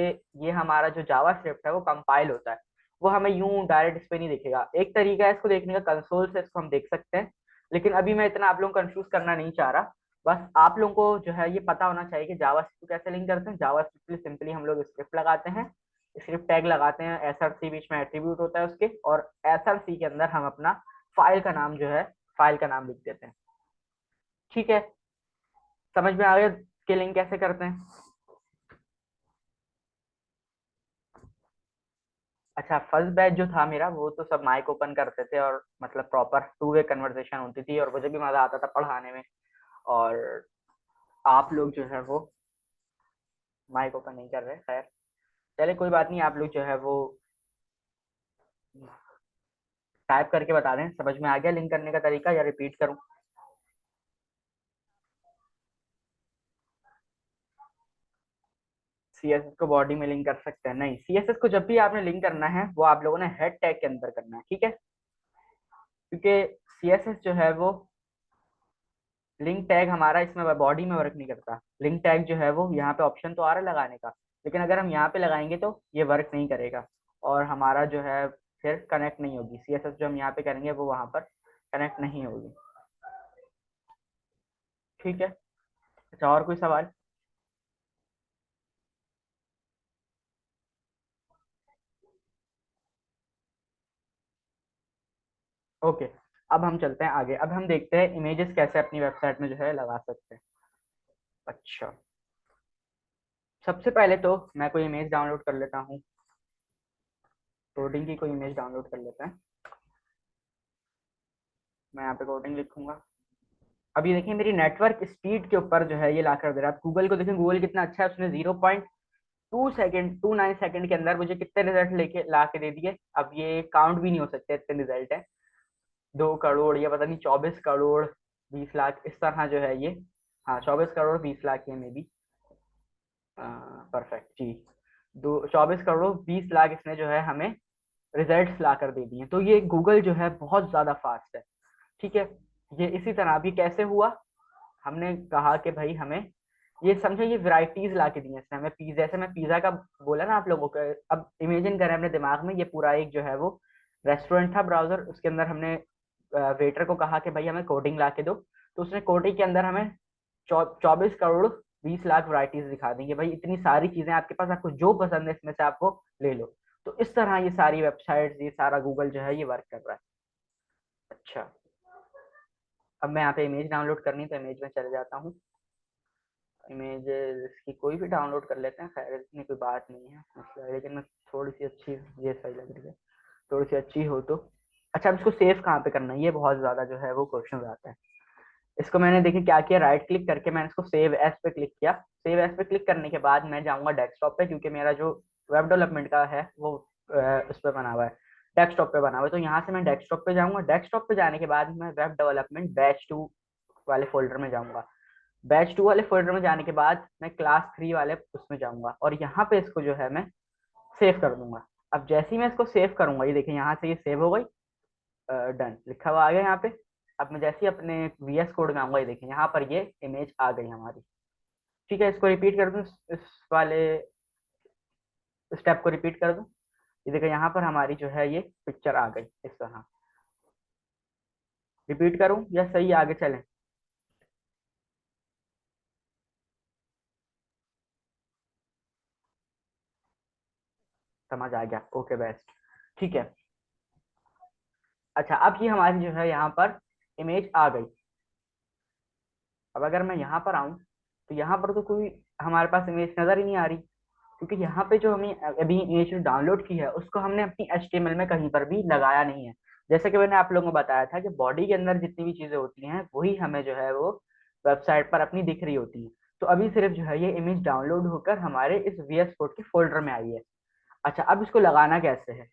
ये हमारा जो जावा स्क्रिप्ट है वो कंपाइल होता है, वो हमें यूं डायरेक्ट इस पे नहीं दिखेगा। एक तरीका है इसको देखने का, कंसोल से इसको हम देख सकते हैं, लेकिन अभी मैं इतना आप लोगों को कंफ्यूज करना नहीं चाह रहा। बस आप लोगों को जो है ये पता होना चाहिए कि जावा स्क्रिप्ट कैसे लिंक करते हैं। जावा स्क्रिप्ट के लिए सिंपली हम लोग स्क्रिप्ट लगाते हैं, स्क्रिप्ट टैग लगाते हैं, SRC बीच में एट्रीब्यूट होता है उसके, और SRC के अंदर हम अपना फाइल का नाम जो है, फाइल का नाम लिख देते हैं। ठीक है, समझ में आ गया कि लिंक कैसे करते हैं? अच्छा, फर्स्ट बैच जो था मेरा वो तो सब माइक ओपन करते थे, और मतलब प्रॉपर टू वे कन्वर्सेशन होती थी, और मुझे भी मजा आता था पढ़ाने में। और आप लोग जो है वो माइक ओपन नहीं कर रहे, खैर चले कोई बात नहीं। आप लोग जो है वो टाइप करके बता दें समझ में आ गया लिंक करने का तरीका, या रिपीट करूं? CSS को बॉडी में लिंक कर सकते हैं? नहीं, CSS को जब भी आपने लिंक करना है वो आप लोगों ने हेड टैग के अंदर करना है, ठीक है? क्योंकि CSS जो है वो लिंक टैग हमारा इसमें बॉडी में वर्क नहीं करता। लिंक टैग जो है वो यहाँ पे ऑप्शन तो आ रहा है लगाने का, लेकिन अगर हम यहाँ पे लगाएंगे तो ये वर्क नहीं करेगा, और हमारा जो है फिर कनेक्ट नहीं होगी। CSS जो हम यहाँ पे करेंगे वो वहाँ पर कनेक्ट नहीं होगी। ठीक है, अच्छा और कोई सवाल? ओके, अब हम चलते हैं आगे। अब हम देखते हैं इमेजेस कैसे अपनी वेबसाइट में जो है लगा सकते हैं। अच्छा, सबसे पहले तो मैं कोई इमेज डाउनलोड कर लेता हूँ, कोडिंग की कोई इमेज डाउनलोड कर लेते हैं। मैं यहाँ पे कोडिंग लिखूंगा। अब ये देखिए मेरी नेटवर्क स्पीड के ऊपर जो है ये ला कर दे रहा है। गूगल को देखें, गूगल कितना अच्छा है, उसने 0.2 सेकेंड 29 सेकेंड के अंदर मुझे कितने रिजल्ट लेके ला के दे दिए। अब ये काउंट भी नहीं हो सकते, इतने रिजल्ट है। 2 करोड़ या पता नहीं 24 करोड़ 20 लाख इस तरह जो है ये, हाँ 24 करोड़ 20 लाख ये मे बी परफेक्ट जी। 24 करोड़ 20 लाख इसने जो है हमें रिजल्ट्स ला कर दे दिए। तो ये गूगल जो है बहुत ज्यादा फास्ट है। ठीक है, ये इसी तरह भी कैसे हुआ, हमने कहा कि भाई हमें ये समझे, ये वैरायटीज ला के दी है इसने हमें। पिज्जा, जैसे मैं पिज्जा का बोला ना आप लोगों को, अब इमेजिन करें अपने दिमाग में, ये पूरा एक जो है वो रेस्टोरेंट था ब्राउजर, उसके अंदर हमने वेटर को कहा कि भाई हमें कोडिंग ला के दो, तो उसने कोडिंग के अंदर हमें 24 करोड़ 20 लाख वैरायटीज दिखा देंगे। भाई इतनी सारी चीजें आपके पास, आपको जो पसंद है इसमें से आपको ले लो। तो इस तरह ये सारी वेबसाइट्स, ये सारा गूगल जो है ये वर्क कर रहा है। अच्छा, अब मैं यहाँ पे इमेज डाउनलोड करनी, तो इमेज में चले जाता हूँ। इमेज इसकी कोई भी डाउनलोड कर लेते हैं, खैर इतनी कोई बात नहीं है मसला है, लेकिन मैं थोड़ी सी अच्छी, ये सही लग रही है, थोड़ी सी अच्छी हो तो। अच्छा, अब इसको सेव कहाँ पे करना है, ये बहुत ज्यादा जो है वो क्वेश्चन आता है। इसको मैंने देखिए क्या किया, राइट क्लिक करके मैंने इसको सेव एज पे क्लिक किया। सेव एज पे क्लिक करने के बाद मैं जाऊंगा डेस्कटॉप पे, क्योंकि मेरा जो वेब डेवलपमेंट का है वो उस पर बना हुआ है, डेस्कटॉप पे बना हुआ है। तो यहाँ से मैं डेस्कटॉप पे जाऊंगा। डेस्कटॉप पे जाने के बाद मैं वेब डेवलपमेंट बैच 2 वाले फोल्डर में जाऊंगा। बैच 2 वाले फोल्डर में जाने के बाद मैं क्लास 3 वाले उसमें जाऊंगा, और यहाँ पे इसको जो है मैं सेव कर दूंगा। अब जैसे ही मैं इसको सेव करूंगा, ये देखिए यहाँ से ये सेव हो गई, डन लिखा हुआ आ गया यहाँ पे। अब मैं जैसे ही अपने VS कोड में आऊंगा, ये देखिए यहाँ पर ये इमेज आ गई हमारी। ठीक है, इसको रिपीट कर दूं, इस वाले स्टेप को रिपीट कर दूं। ये देखो यहाँ पर हमारी जो है ये पिक्चर आ गई इस तरह। रिपीट करूं या सही आगे चलें? समझ आ गया, ओके बेस्ट। ठीक है। अच्छा, अब ये हमारी जो है यहाँ पर इमेज आ गई। अब अगर मैं यहाँ पर आऊँ तो यहाँ पर तो कोई हमारे पास इमेज नजर ही नहीं आ रही, क्योंकि यहाँ पे जो हमने अभी इमेज डाउनलोड की है उसको हमने अपनी HTML में कहीं पर भी लगाया नहीं है। जैसे कि मैंने आप लोगों को बताया था कि बॉडी के अंदर जितनी भी चीजें होती हैं वही हमें जो है वो वेबसाइट पर अपनी दिख रही होती है। तो अभी सिर्फ जो है ये इमेज डाउनलोड होकर हमारे इस VS कोड के फोल्डर में आई है। अच्छा, अब इसको लगाना कैसे है?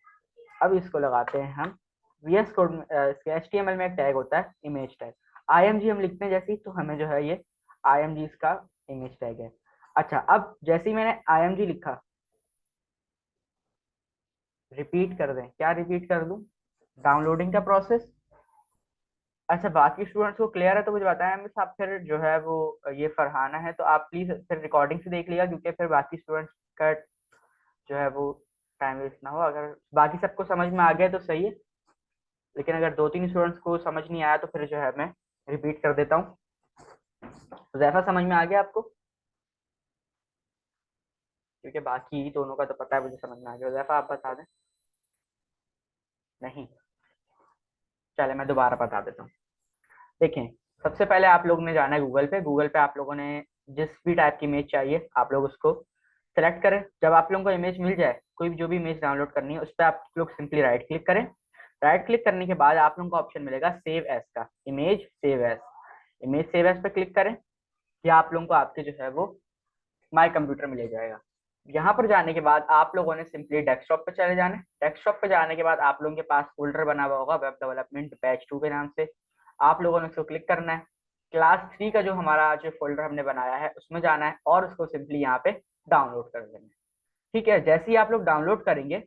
अब इसको लगाते हैं हम VS कोड में। इसके HTML में एक टैग होता है इमेज टैग। IMG हम लिखते हैं जैसे ही, तो हमें जो है ये IMG इसका इमेज टैग है। अच्छा, अब जैसे ही मैंने IMG लिखा, रिपीट कर दें? क्या रिपीट कर दूं? डाउनलोडिंग का प्रोसेस। अच्छा, बाकी स्टूडेंट्स को क्लियर है तो मुझे बताएं। मिस आप फिर जो है वो ये फरहाना है तो आप प्लीज फिर रिकॉर्डिंग से देख लिया, क्योंकि फिर बाकी स्टूडेंट्स का जो है वो टाइम वेस्ट ना हो। अगर बाकी सबको समझ में आ गया तो सही है, लेकिन अगर दो तीन स्टूडेंट्स को समझ नहीं आया तो फिर जो है मैं रिपीट कर देता हूँ। जैसा समझ में आ गया आपको? क्योंकि बाकी दोनों का तो पता है मुझे समझ में आ गया। जैसा आप बता दें। नहीं, चले मैं दोबारा बता देता हूँ। देखें, सबसे पहले आप लोगों ने जाना है गूगल पे। गूगल पे आप लोगों ने जिस भी टाइप की इमेज चाहिए आप लोग उसको सेलेक्ट करें। जब आप लोगों को इमेज मिल जाए, कोई भी जो भी इमेज डाउनलोड करनी है, उस पर आप लोग सिंपली राइट क्लिक करें। राइट क्लिक करने के बाद आप लोगों को ऑप्शन मिलेगा सेव एज का, image save as. Image save as पे क्लिक करें, या आप लोगों को आपके जो है वो माई कंप्यूटर में ले जाएगा। यहाँ पर जाने के बाद आप लोगों ने सिंपली डेस्कटॉप पे चले जाना है। डेस्कटॉप पे जाने के बाद आप लोगों के पास फोल्डर बना हुआ होगा वेब डेवलपमेंट बैच 2 के नाम से। आप लोगों ने उसको क्लिक करना है। क्लास 3 का जो हमारा जो फोल्डर हमने बनाया है उसमें जाना है और उसको सिंपली यहाँ पे डाउनलोड कर देना है। ठीक है, जैसे ही आप लोग डाउनलोड करेंगे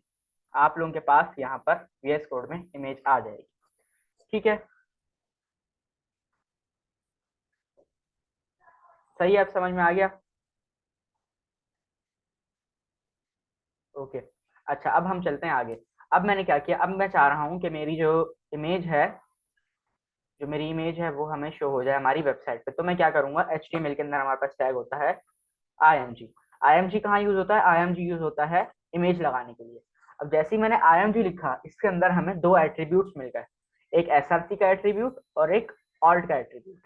आप लोगों के पास यहाँ पर VS कोड में इमेज आ जाएगी। ठीक है, सही है, अब समझ में आ गया? ओके। अच्छा, अब हम चलते हैं आगे। अब मैंने क्या किया, अब मैं चाह रहा हूँ कि मेरी जो इमेज है, जो मेरी इमेज है वो हमें शो हो जाए हमारी वेबसाइट पे। तो मैं क्या करूंगा, HTML के अंदर हमारे पास टैग होता है IMG। IMG कहाँ यूज होता है? IMG यूज होता है इमेज लगाने के लिए। अब जैसे ही मैंने IMG लिखा, इसके अंदर हमें दो एट्रीब्यूट्स मिल गए, एक SRC का एट्रीब्यूट और एक ऑल्ट का एट्रीब्यूट।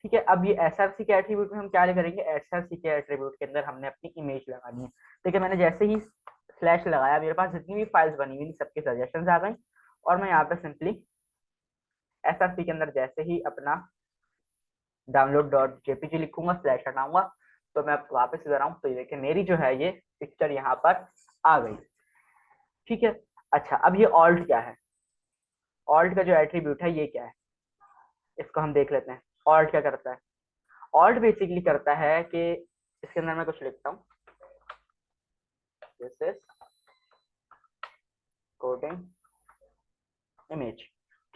ठीक है, अब ये SRC के एट्रीब्यूट में हम क्या करेंगे, SRC के एट्रीब्यूट के अंदर हमने अपनी इमेज लगानी है। ठीक है, मैंने जैसे ही स्लैश लगाया, मेरे पास जितनी भी फाइल्स बनी हुई सबके सजेशन आ गई, और मैं यहाँ पे सिंपली SRC के अंदर जैसे ही अपना download.jpg लिखूंगा, स्लैश हटाऊंगा, तो मैं वापस इधर आऊँ तो ये देखिए मेरी जो है ये पिक्चर यहाँ पर आ गई। ठीक है। अच्छा, अब ये ऑल्ट क्या है? ऑल्ट का जो एट्रीब्यूट है ये क्या है, इसको हम देख लेते हैं। ऑल्ट क्या करता है? ऑल्ट बेसिकली करता है कि इसके अंदर मैं कुछ लिखता हूँ, दिस इज कोडिंग इमेज।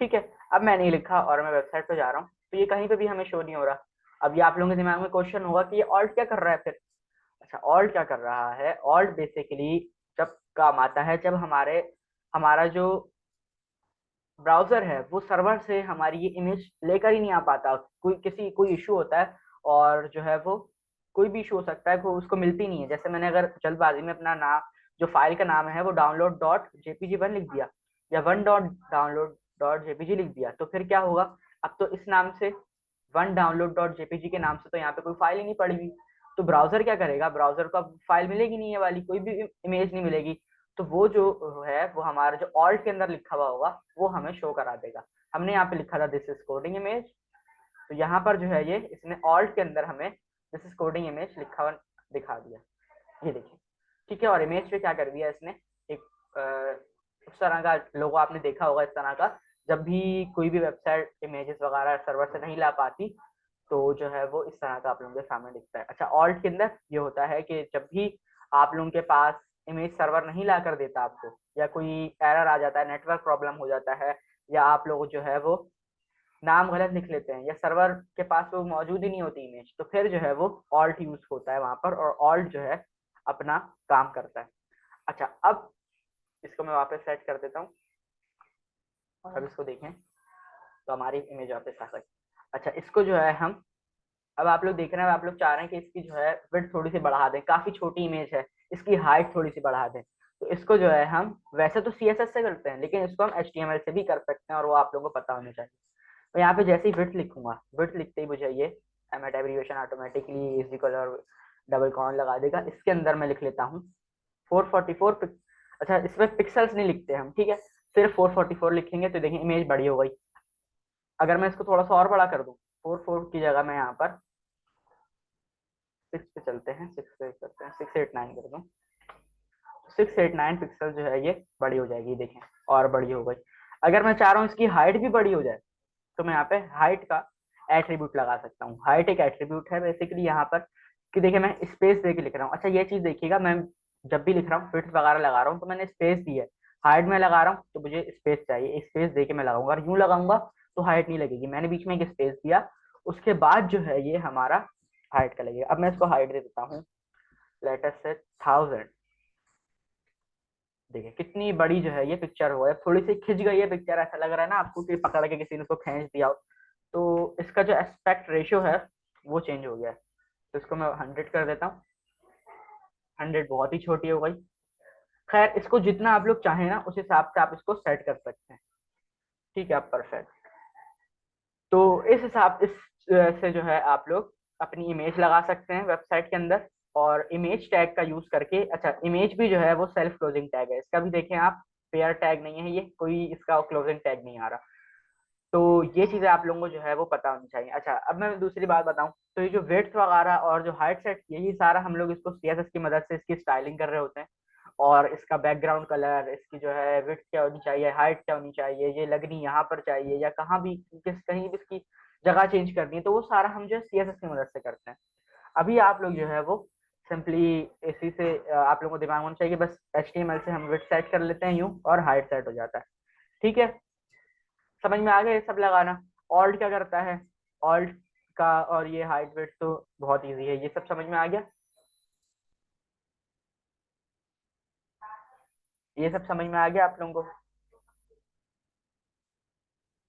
ठीक है, अब मैंने ये लिखा और मैं वेबसाइट पे जा रहा हूँ, तो ये कहीं पे भी हमें शो नहीं हो रहा। अब ये आप लोगों के दिमाग में क्वेश्चन होगा कि ये ऑल्ट क्या कर रहा है फिर। अच्छा, ऑल्ट क्या कर रहा है? ऑल्ट बेसिकली जब काम आता है जब हमारा जो ब्राउजर है वो सर्वर से हमारी ये इमेज लेकर ही नहीं आ पाता, कोई इशू होता है, और जो है वो कोई भी इशू हो सकता है, वो उसको मिलती नहीं है। जैसे मैंने अगर जल्दबाजी में अपना नाम, जो फाइल का नाम है वो download.jpg1 लिख दिया, या one dot download dot JPG लिख दिया, तो फिर क्या होगा, अब तो इस नाम से वन डाउनलोड डॉट जेपीजी के नाम से तो यहाँ पे कोई फाइल ही नहीं पड़ेगी। तो ब्राउजर क्या करेगा, ब्राउजर को अब फाइल मिलेगी नहीं, ये वाली कोई भी इमेज नहीं मिलेगी। तो वो जो है वो हमारा जो ऑल्ट के अंदर लिखा हुआ होगा वो हमें शो करा देगा। हमने यहाँ पे लिखा था दिस इज कोडिंग इमेज, तो यहाँ पर जो है ये इसने ऑल्ट के अंदर हमें दिस इज कोडिंग इमेज लिखा हुआ दिखा दिया। ये देखिए, ठीक है। और इमेज पे क्या कर दिया इसने, एक उस तरह का लोगो आपने देखा होगा इस तरह का, जब भी कोई भी वेबसाइट इमेजेस वगैरह सर्वर से नहीं ला पाती तो जो है वो इस तरह का आप लोगों के सामने दिखता है। अच्छा, ऑल्ट के अंदर ये होता है कि जब भी आप लोगों के पास इमेज सर्वर नहीं ला कर देता आपको, या कोई एरर आ जाता है, नेटवर्क प्रॉब्लम हो जाता है, या आप लोग जो है वो नाम गलत लिख लेते हैं, या सर्वर के पास वो मौजूद ही नहीं होती इमेज, तो फिर जो है वो ऑल्ट यूज होता है वहां पर, और ऑल्ट जो है अपना काम करता है। अच्छा, अब इसको मैं वापस सेट कर देता हूँ और अब इसको देखें तो हमारी इमेज वापस आ सकती है। अच्छा, इसको जो है हम, अब आप लोग देख रहे हैं, आप लोग चाह रहे हैं कि इसकी जो है विड्थ थोड़ी सी बढ़ा दें, काफी छोटी इमेज है, इसकी हाइट थोड़ी सी बढ़ा दें। तो इसको जो है हम वैसे तो CSS से करते हैं, लेकिन इसको हम HTML से भी कर सकते हैं और वो आप लोगों को पता होना चाहिए। तो यहाँ पे जैसे ही विड्थ लिखूंगा, विड्थ लिखते ही मुझे ये एमएट एब्रिविएशन ऑटोमेटिकली इज इक्वल और डबल कॉन लगा देगा। इसके अंदर मैं लिख लेता हूँ 444 अच्छा, इसमें पिक्सल्स नहीं लिखते हम, ठीक है, सिर्फ 444 लिखेंगे तो देखिए इमेज बड़ी हो गई। अगर मैं इसको थोड़ा सा और बड़ा कर दूं, 44 की जगह मैं यहाँ पर 6 पे चलते हैं, 6 पे करते हैं, 689 कर दूं, 689 पिक्सल जो है ये बड़ी हो जाएगी, देखें और बड़ी हो गई। अगर मैं चाह रहा हूँ इसकी हाइट भी बड़ी हो जाए तो मैं यहाँ पे हाइट का एट्रीब्यूट लगा सकता हूँ। हाइट एक एट्रीब्यूट है बेसिकली यहाँ पर, कि देखिए मैं स्पेस दे के लिख रहा हूँ। अच्छा, ये चीज देखिएगा, मैं जब भी लिख रहा हूँ फिट वगैरह लगा रहा हूँ तो मैंने स्पेस दी है। हाइट में लगा रहा हूँ तो मुझे स्पेस चाहिए, स्पेस दे के मैं लगाऊंगा। और यूं लगाऊंगा तो हाइट नहीं लगेगी, मैंने बीच में एक स्पेस दिया, उसके बाद जो है ये हमारा हाइट का लगेगा। अब मैं इसको हाइट दे देता हूँ, लेट अस से 1000। देखिए कितनी बड़ी जो है ये पिक्चर हो है, थोड़ी सी खिंच गई है पिक्चर, ऐसा लग रहा है ना आपको कि पकड़ के किसी ने उसको खींच दिया हो। तो इसका जो एस्पेक्ट रेशियो है वो चेंज हो गया है, तो इसको मैं 100 कर देता हूँ। 100 बहुत ही छोटी हो गई। खैर, इसको जितना आप लोग चाहें ना उस हिसाब से आप इसको सेट कर सकते हैं, ठीक है, आप परफेक्ट। तो इस हिसाब इस से जो है आप लोग अपनी इमेज लगा सकते हैं वेबसाइट के अंदर, और इमेज टैग का यूज करके। अच्छा, इमेज भी जो है वो सेल्फ क्लोजिंग टैग है, इसका भी देखें आप, पेयर टैग नहीं है ये, कोई इसका क्लोजिंग टैग नहीं आ रहा। तो ये चीजें आप लोगों को जो है वो पता होनी चाहिए। अच्छा, अब मैं दूसरी बात बताऊं, तो ये जो विड्थ वगैरह और जो हाइट सेट, यही सारा हम लोग इसको CSS की मदद से इसकी स्टाइलिंग कर रहे होते हैं। और इसका बैकग्राउंड कलर, इसकी जो है विड्थ क्या होनी चाहिए, हाइट क्या होनी चाहिए, ये लगनी यहाँ पर चाहिए या कहाँ भी, कहीं भी इसकी जगह चेंज करनी है, तो वो सारा हम जो है CSS की मदद से करते हैं। अभी आप लोग जो है वो सिंपली इसी से आप लोगों को दिमाग होना चाहिए, बस HTML से हम विड्थ सेट कर लेते हैं यूं और हाइट सेट हो जाता है, ठीक है। समझ में आ गया ये सब लगाना। ऑल्ट क्या करता है, ऑल्ट का और ये हाइट वेट तो बहुत इजी है, ये सब समझ में आ गया, ये सब समझ में आ गया आप लोगों को।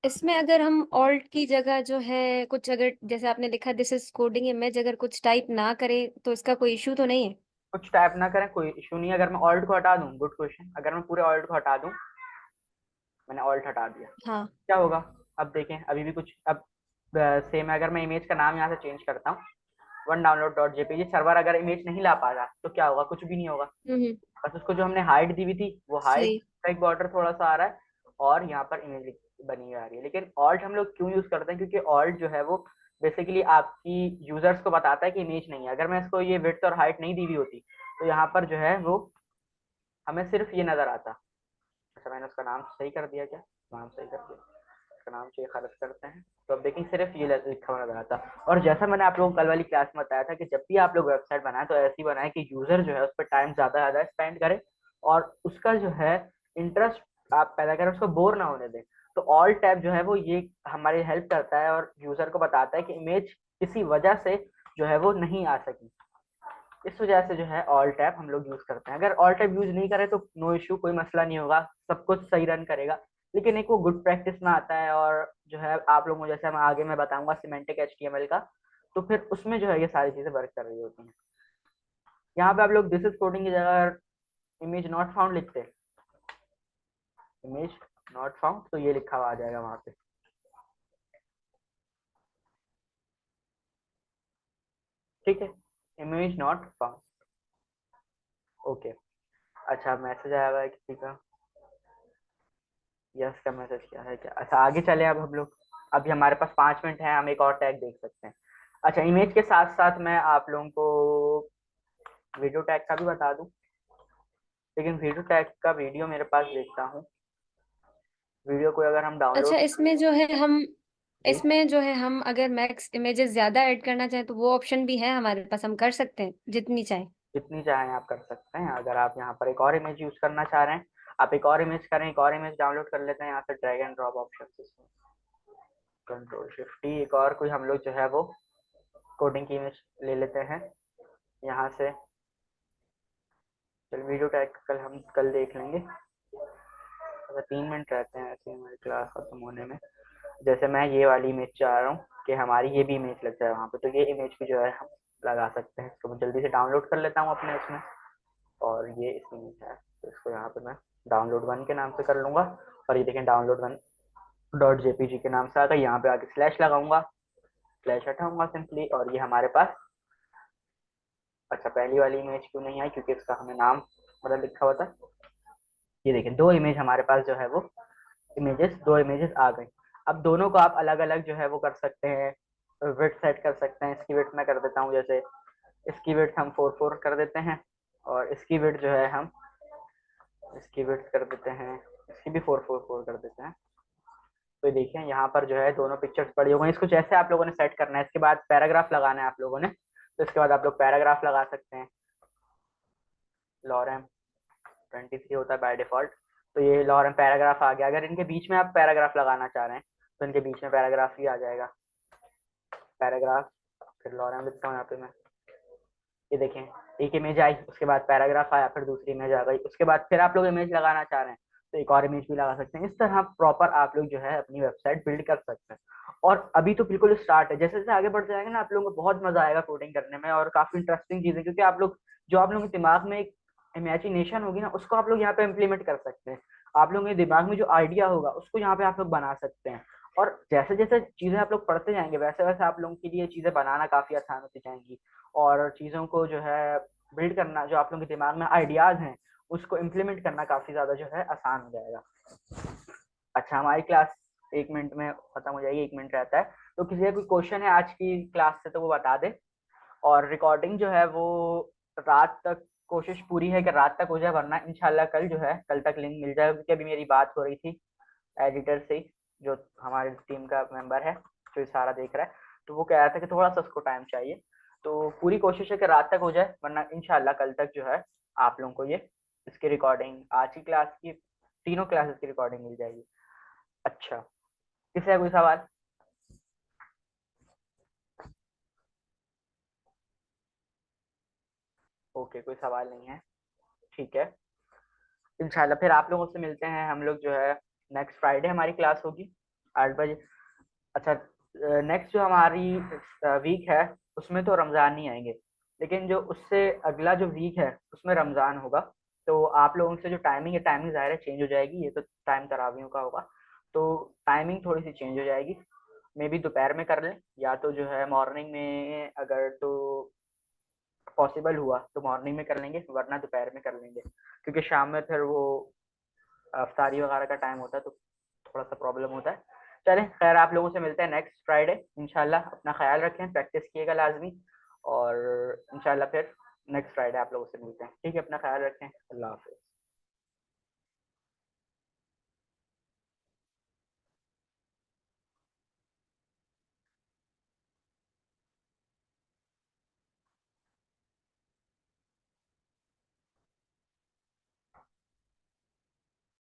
इसमें अगर हम ऑल्ट की जगह जो है कुछ, अगर जैसे आपने लिखा दिस इज कोडिंग इमेज, अगर कुछ टाइप ना करे तो इसका कोई इशू तो नहीं है? कुछ टाइप ना करें कोई इशू नहीं है। अगर मैं ऑल्ट को हटा दूं, गुड क्वेश्चन, अगर मैं पूरे ऑल्ट को हटा दूं, मैंने ऑल्ट हटा दिया, हाँ। क्या होगा? अब देखें, अभी भी कुछ, अब सेम अगर मैं इमेज का नाम यहाँ से चेंज करता हूँ, one download dot JPG, server अगर इमेज नहीं ला पा रहा तो क्या होगा? कुछ भी नहीं होगा। हम्म। बस उसको जो हमने हाइट दी हुई थी वो हाइट सही। का एक बॉर्डर थोड़ा सा आ रहा है, और यहाँ पर इमेज बनी हुई आ रही है। लेकिन ऑल्ट हम लोग क्यों यूज करते हैं? क्योंकि ऑल्ट जो है वो बेसिकली आपकी यूजर्स को बताता है कि इमेज नहीं है। अगर मैं इसको ये विड्थ और हाइट नहीं दी हुई होती तो यहाँ पर जो है वो हमें सिर्फ ये नजर आता। अच्छा, मैंने उसका नाम सही कर दिया क्या? नाम सही कर दिया, उसका नाम चाहिए, खारिज करते हैं। तो अब देखें सिर्फ ये लिखा हुआ नजर आता। और जैसा मैंने आप लोगों को कल वाली क्लास में बताया था कि जब भी आप लोग वेबसाइट बनाए तो ऐसी बनाए कि यूजर जो है उस पर टाइम ज्यादा स्पेंड करे और उसका जो है इंटरेस्ट आप पैदा करें, उसको बोर ना होने दें। तो ऑल टैब जो है वो ये हमारी हेल्प करता है और यूजर को बताता है कि इमेज किसी वजह से जो है वो नहीं आ सकी। इस वजह से जो है ऑल टैब हम लोग यूज करते हैं। अगर ऑल टैब यूज नहीं करें तो नो इशू, कोई मसला नहीं होगा, सब कुछ सही रन करेगा। लेकिन एक वो गुड प्रैक्टिस में आता है, और जो है आप लोगों को जैसे मैं आगे मैं बताऊंगा सिमेंटिक HTML का, तो फिर उसमें जो है ये सारी चीजें वर्क कर रही होती हैं। यहाँ पे आप लोग दिस इज कोडिंग की जगह इमेज नॉट फाउंड लिखते हैं, इमेज नॉट फाउंड, तो ये लिखा हुआ आ जाएगा वहां पे, ठीक है, इमेज नॉट फाउंड, ओके। अच्छा, मैसेज आया हुआ है किसी का, यस का मैसेज क्या है क्या? अच्छा, आगे चले अब हम लोग, अभी हमारे पास 5 मिनट है, हम एक और टैग देख सकते हैं। अच्छा, इमेज के साथ साथ मैं आप लोगों को वीडियो टैग का भी बता दूं, लेकिन वीडियो टैग का वीडियो मेरे पास देखता हूँ, वीडियो को अगर हम अच्छा, डाउनलोड, जी, इसमें जो है हम अगर मैक्स इमेजेस ज्यादा ऐड करना चाहें तो वो ऑप्शन भी है हमारे पास, हम कर सकते हैं जितनी चाहे। जितनी चाहें आप कर सकते हैं। अगर आप यहाँ पर एक और इमेज यूज करना चाह रहे हैं, आप एक और इमेज करें, एक और इमेज डाउनलोड कर लेते हैं, यहाँ से drag and drop option, control shift T, एक और कोई हम लोग जो है वो कोडिंग की इमेज ले लेते हैं यहाँ से। चल, वीडियो टैग कल हम कल देख लेंगे, 3 मिनट रहते हैं ऐसे हमारी क्लास खत्म होने में। जैसे मैं ये वाली इमेज चाह रहा हूँ कि हमारी ये भी इमेज लग जाए वहाँ पे, तो ये इमेज भी जो है हम लगा सकते हैं। इसको मैं जल्दी से डाउनलोड कर लेता हूँ अपने इसमें, और ये इसमें है तो इसको यहाँ पे मैं डाउनलोड वन के नाम से कर लूँगा। और ये देखें डाउनलोड वन डॉट जेपीजी के नाम से आ गई। यहाँ पे आके स्लैश लगाऊंगा, स्लैश हटाऊंगा सिंपली, और ये हमारे पास। अच्छा, पहली वाली इमेज क्यों नहीं आई, क्योंकि इसका हमें नाम मतलब लिखा हुआ था। ये देखें दो इमेज हमारे पास जो है वो दो इमेजेस आ गई। अब दोनों को आप अलग अलग जो है वो कर सकते हैं, विड्थ सेट कर सकते हैं। इसकी विड्थ मैं कर देता हूँ, जैसे इसकी विड्थ हम 4 कर देते हैं, और इसकी विड्थ जो है हम इसकी विड्थ कर देते हैं, इसकी भी 4 कर देते हैं। तो देखिए यहाँ पर जो है दोनों पिक्चर्स बड़ी हो गई। इसको जैसे आप लोगों ने सेट करना है, इसके बाद पैराग्राफ लगाना है आप लोगों ने, तो इसके बाद आप लोग पैराग्राफ लगा सकते हैं। लॉरेम 23 होता है बाय डिफॉल्ट, तो ये लॉरेम पैराग्राफ आ गया। अगर इनके बीच में आप पैराग्राफ लगाना चाह रहे हैं तो इनके बीच में पैराग्राफ ही आ जाएगा, पैराग्राफ। फिर लॉरेम लिखता हूँ यहाँ पे मैं। ये देखें एक इमेज आई, उसके बाद पैराग्राफ आया, फिर दूसरी इमेज आ गई, उसके बाद फिर आप लोग इमेज लगाना चाह रहे हैं तो एक और इमेज भी लगा सकते हैं। इस तरह प्रॉपर आप लोग जो है अपनी वेबसाइट बिल्ड कर सकते हैं। और अभी तो बिल्कुल स्टार्ट है, जैसे जैसे आगे बढ़ जाएंगे ना आप लोगों को बहुत मजा आएगा कोडिंग करने में, और काफी इंटरेस्टिंग चीजें, क्योंकि आप लोग जो आप लोगों के दिमाग में एक इमेजिनेशन होगी ना, उसको आप लोग यहाँ पे इम्प्लीमेंट कर सकते हैं। आप लोगों के दिमाग में जो आइडिया होगा उसको यहाँ पे आप लोग बना सकते हैं। और जैसे जैसे चीजें आप लोग पढ़ते जाएंगे वैसे वैसे आप लोगों के लिए चीजें बनाना काफी आसान होती जाएंगी, और चीजों को जो है बिल्ड करना, जो आप लोगों के दिमाग में आइडियाज हैं उसको इम्प्लीमेंट करना काफी ज्यादा जो है आसान हो जाएगा। अच्छा, हमारी क्लास 1 मिनट में खत्म हो जाएगी, 1 मिनट रहता है। तो किसी का कोई क्वेश्चन है आज की क्लास से तो वो बता दे। और रिकॉर्डिंग जो है वो रात तक, कोशिश पूरी है कि रात तक हो जाए, वरना इंशाल्लाह कल जो है कल तक लिंक मिल जाएगा। क्योंकि अभी मेरी बात हो रही थी एडिटर से, जो हमारे टीम का मेंबर है जो सारा देख रहा है, तो वो कह रहा था कि थोड़ा सा उसको टाइम चाहिए। तो पूरी कोशिश है कि रात तक हो जाए, वरना इंशाल्लाह कल तक जो है आप लोगों को ये इसकी रिकॉर्डिंग, आज की क्लास की तीनों क्लासेस की रिकॉर्डिंग मिल जाएगी। अच्छा, किसी का कोई सवाल? ओके, कोई सवाल नहीं है, ठीक है। इंशाल्लाह फिर आप लोगों से मिलते हैं हम लोग जो है नेक्स्ट फ्राइडे, हमारी क्लास होगी 8 बजे। अच्छा, नेक्स्ट जो हमारी वीक है उसमें तो रमज़ान नहीं आएंगे, लेकिन जो उससे अगला जो वीक है उसमें रमज़ान होगा। तो आप लोगों से जो टाइमिंग है, टाइमिंग ज़ाहिर है चेंज हो जाएगी, ये तो टाइम तरावियों का होगा, तो टाइमिंग थोड़ी सी चेंज हो जाएगी। मे बी दोपहर में कर लें, या तो जो है मॉर्निंग में, अगर तो पॉसिबल हुआ तो मॉर्निंग में कर लेंगे, वरना दोपहर में कर लेंगे, क्योंकि शाम में फिर वो अफ्तारी वगैरह का टाइम होता है तो थोड़ा सा प्रॉब्लम होता है। चलें, खैर आप लोगों से मिलते हैं नेक्स्ट फ्राइडे इंशाल्लाह। अपना ख्याल रखें, प्रैक्टिस किएगा लाजमी, और इंशाल्लाह फिर नेक्स्ट फ्राइडे आप लोगों से मिलते हैं। ठीक है, अपना ख्याल रखें, अल्लाह हाफिज़।